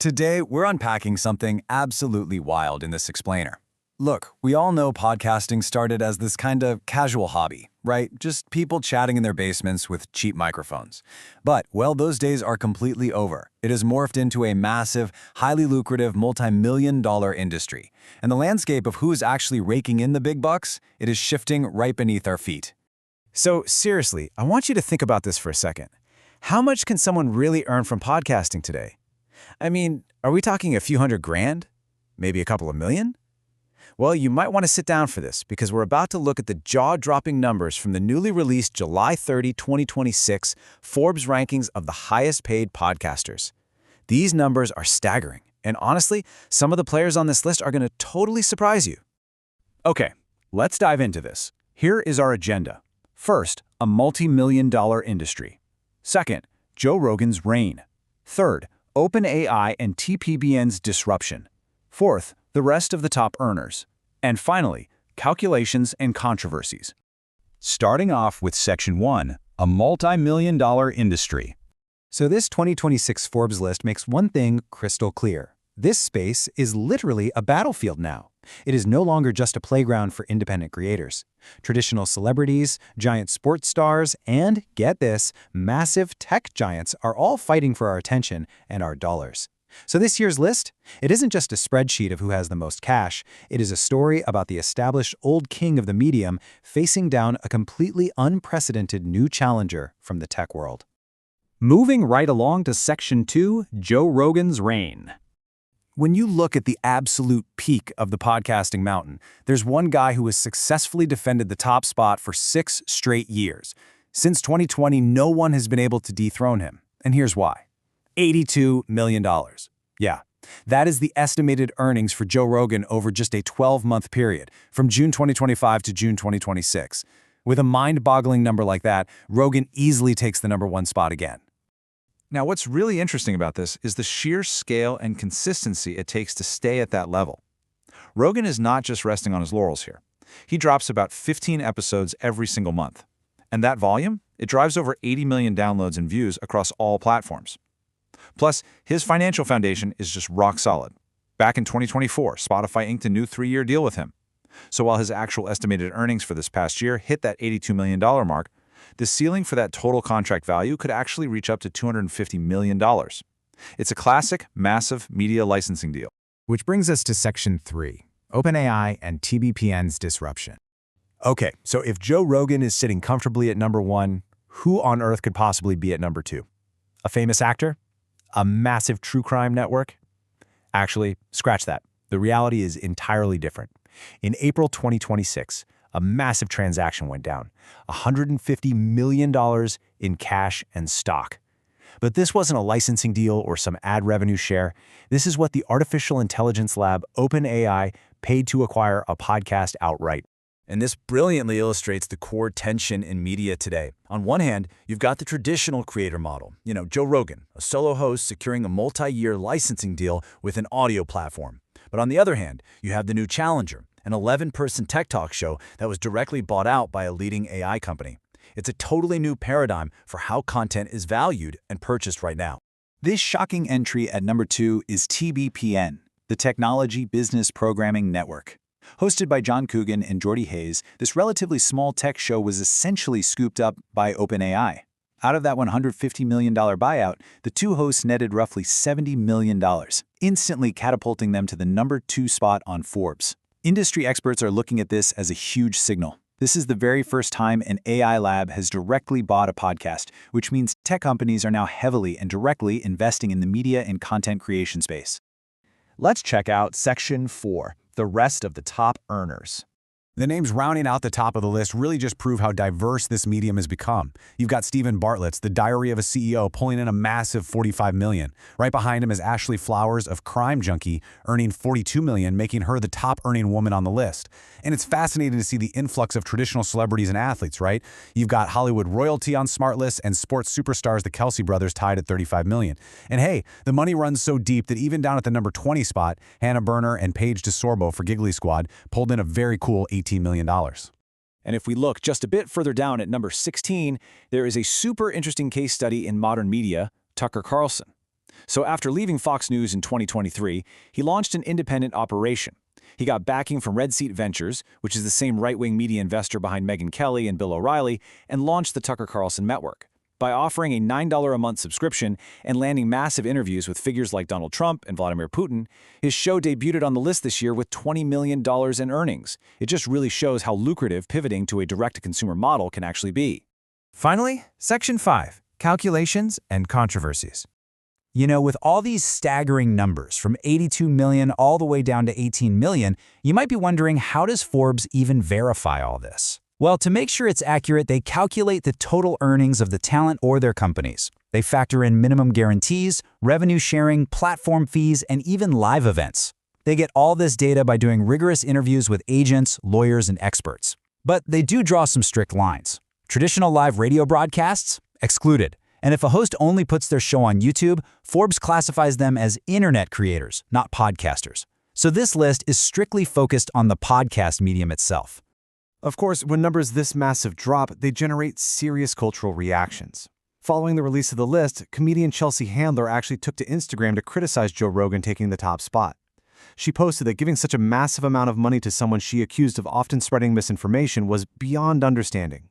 Today, we're unpacking something absolutely wild in this explainer. Look, we all know podcasting started as this kind of casual hobby, right? Just people chatting in their basements with cheap microphones. But, well, those days are completely over. It has morphed into a massive, highly lucrative, multi-million-dollar industry. And the landscape of who is actually raking in the big bucks, it is shifting right beneath our feet. So seriously, I want you to think about this for a second. How much can someone really earn from podcasting today? I mean, are we talking a few hundred grand? Maybe a couple of million? Well, you might want to sit down for this because we're about to look at the jaw-dropping numbers from the newly released July 30, 2026 Forbes rankings of the highest-paid podcasters. These numbers are staggering, and honestly, some of the players on this list are going to totally surprise you. Okay, let's dive into this. Here is our agenda. First, a multi-million-dollar industry. Second, Joe Rogan's reign. Third, OpenAI and TPBN's disruption. Fourth, the rest of the top earners. And finally, calculations and controversies. Starting off with Section 1, a multi-million-dollar industry. So this 2026 Forbes list makes one thing crystal clear. This space is literally a battlefield now. It is no longer just a playground for independent creators. Traditional celebrities, giant sports stars, and, get this, massive tech giants are all fighting for our attention and our dollars. So this year's list, it isn't just a spreadsheet of who has the most cash. It is a story about the established old king of the medium facing down a completely unprecedented new challenger from the tech world. Moving right along to Section 2, Joe Rogan's reign. When you look at the absolute peak of the podcasting mountain, there's one guy who has successfully defended the top spot for 6 straight years. Since 2020, no one has been able to dethrone him. And here's why. $82 million. Yeah, that is the estimated earnings for Joe Rogan over just a 12-month period, from June 2025 to June 2026. With a mind-boggling number like that, Rogan easily takes the #1 spot again. Now, what's really interesting about this is the sheer scale and consistency it takes to stay at that level. Rogan is not just resting on his laurels here. He drops about 15 episodes every single month. And that volume, it drives over 80 million downloads and views across all platforms. Plus, his financial foundation is just rock solid. Back in 2024, Spotify inked a new 3-year deal with him. So while his actual estimated earnings for this past year hit that $82 million mark, the ceiling for that total contract value could actually reach up to $250 million. It's a classic, massive media licensing deal. Which brings us to Section 3, OpenAI and TBPN's disruption. Okay, so if Joe Rogan is sitting comfortably at #1, who on earth could possibly be at #2? A famous actor? A massive true crime network? Actually, scratch that. The reality is entirely different. In April 2026, a massive transaction went down, $150 million in cash and stock. But this wasn't a licensing deal or some ad revenue share. This is what the artificial intelligence lab OpenAI paid to acquire a podcast outright. And this brilliantly illustrates the core tension in media today. On one hand, you've got the traditional creator model, Joe Rogan, a solo host securing a multi-year licensing deal with an audio platform. But on the other hand, you have the new challenger, an 11-person tech talk show that was directly bought out by a leading AI company. It's a totally new paradigm for how content is valued and purchased right now. This shocking entry at #2 is TBPN, the Technology Business Programming Network. Hosted by John Coogan and Jordy Hayes, this relatively small tech show was essentially scooped up by OpenAI. Out of that $150 million buyout, the two hosts netted roughly $70 million, instantly catapulting them to the #2 spot on Forbes. Industry experts are looking at this as a huge signal. This is the very first time an AI lab has directly bought a podcast, which means tech companies are now heavily and directly investing in the media and content creation space. Let's check out Section 4, the rest of the top earners. The names rounding out the top of the list really just prove how diverse this medium has become. You've got Stephen Bartlett's The Diary of a CEO pulling in a massive $45 million. Right behind him is Ashley Flowers of Crime Junkie earning $42 million, making her the top earning woman on the list. And it's fascinating to see the influx of traditional celebrities and athletes, right? You've got Hollywood royalty on SmartList and sports superstars the Kelsey brothers tied at $35 million. And hey, the money runs so deep that even down at the #20 spot, Hannah Berner and Paige DeSorbo for Giggly Squad pulled in a very cool $18 million. And if we look just a bit further down at #16, there is a super interesting case study in modern media, Tucker Carlson. So after leaving Fox News in 2023, he launched an independent operation. He got backing from Red Seat Ventures, which is the same right-wing media investor behind Megyn Kelly and Bill O'Reilly, and launched the Tucker Carlson Network. By offering a $9 a month subscription and landing massive interviews with figures like Donald Trump and Vladimir Putin, his show debuted on the list this year with $20 million in earnings. It just really shows how lucrative pivoting to a direct-to-consumer model can actually be. Finally, Section 5, Calculations and Controversies. You know, with all these staggering numbers, from 82 million all the way down to 18 million, you might be wondering, how does Forbes even verify all this? Well, to make sure it's accurate, they calculate the total earnings of the talent or their companies. They factor in minimum guarantees, revenue sharing, platform fees, and even live events. They get all this data by doing rigorous interviews with agents, lawyers, and experts. But they do draw some strict lines. Traditional live radio broadcasts? Excluded. And if a host only puts their show on YouTube, Forbes classifies them as internet creators, not podcasters. So this list is strictly focused on the podcast medium itself. Of course, when numbers this massive drop, they generate serious cultural reactions. Following the release of the list, comedian Chelsea Handler actually took to Instagram to criticize Joe Rogan taking the top spot. She posted that giving such a massive amount of money to someone she accused of often spreading misinformation was beyond understanding.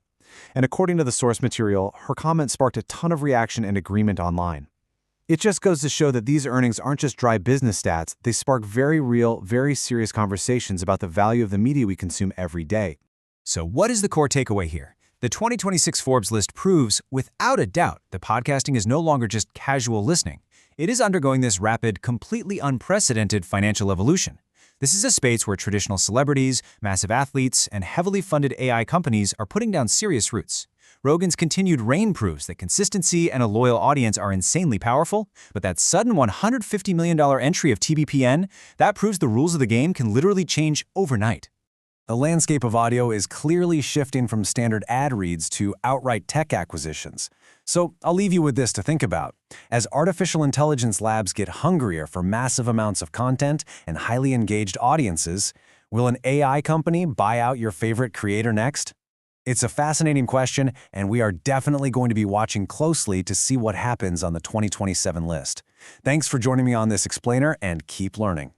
And according to the source material, her comment sparked a ton of reaction and agreement online. It just goes to show that these earnings aren't just dry business stats, they spark very real, very serious conversations about the value of the media we consume every day. So what is the core takeaway here? The 2026 Forbes list proves, without a doubt, that podcasting is no longer just casual listening. It is undergoing this rapid, completely unprecedented financial evolution. This is a space where traditional celebrities, massive athletes, and heavily funded AI companies are putting down serious roots. Rogan's continued reign proves that consistency and a loyal audience are insanely powerful, but that sudden $150 million entry of TBPN, that proves the rules of the game can literally change overnight. The landscape of audio is clearly shifting from standard ad reads to outright tech acquisitions. So I'll leave you with this to think about. As artificial intelligence labs get hungrier for massive amounts of content and highly engaged audiences, will an AI company buy out your favorite creator next? It's a fascinating question, and we are definitely going to be watching closely to see what happens on the 2027 list. Thanks for joining me on this explainer, and keep learning.